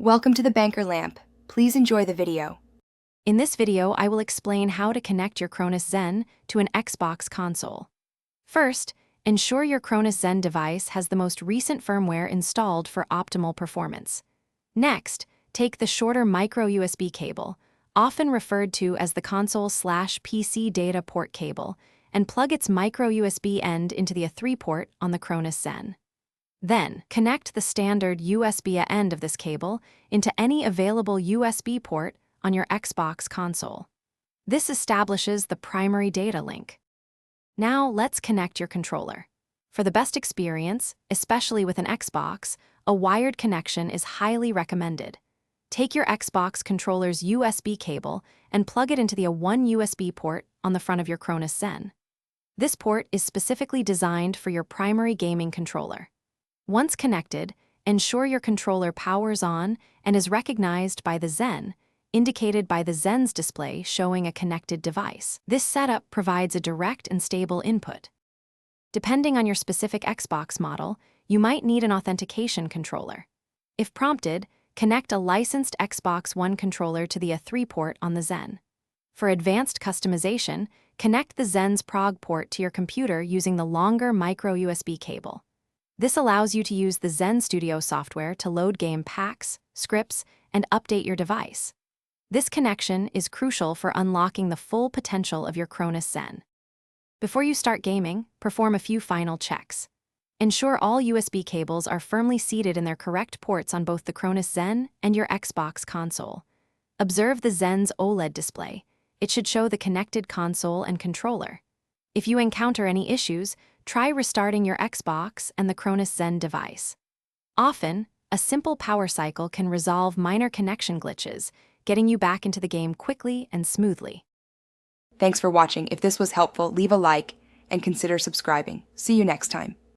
Welcome to the Banker Lamp. Please enjoy the video. In this video, I will explain how to connect your Cronus Zen to an Xbox console. First, ensure your Cronus Zen device has the most recent firmware installed for optimal performance. Next, take the shorter micro USB cable, often referred to as the console/PC data port cable, and plug its micro USB end into the A3 port on the Cronus Zen. Then, connect the standard USB end of this cable into any available USB port on your Xbox console. This establishes the primary data link. Now, let's connect your controller. For the best experience, especially with an Xbox, a wired connection is highly recommended. Take your Xbox controller's USB cable and plug it into the A1 USB port on the front of your Cronus Zen. This port is specifically designed for your primary gaming controller. Once connected, ensure your controller powers on and is recognized by the Zen, indicated by the Zen's display showing a connected device. This setup provides a direct and stable input. Depending on your specific Xbox model, you might need an authentication controller. If prompted, connect a licensed Xbox One controller to the A3 port on the Zen. For advanced customization, connect the Zen's PROG port to your computer using the longer micro USB cable. This allows you to use the Zen Studio software to load game packs, scripts, and update your device. This connection is crucial for unlocking the full potential of your Cronus Zen. Before you start gaming, perform a few final checks. Ensure all USB cables are firmly seated in their correct ports on both the Cronus Zen and your Xbox console. Observe the Zen's OLED display. It should show the connected console and controller. If you encounter any issues, try restarting your Xbox and the Cronus Zen device. Often, a simple power cycle can resolve minor connection glitches, getting you back into the game quickly and smoothly. Thanks for watching. If this was helpful, leave a like and consider subscribing. See you next time.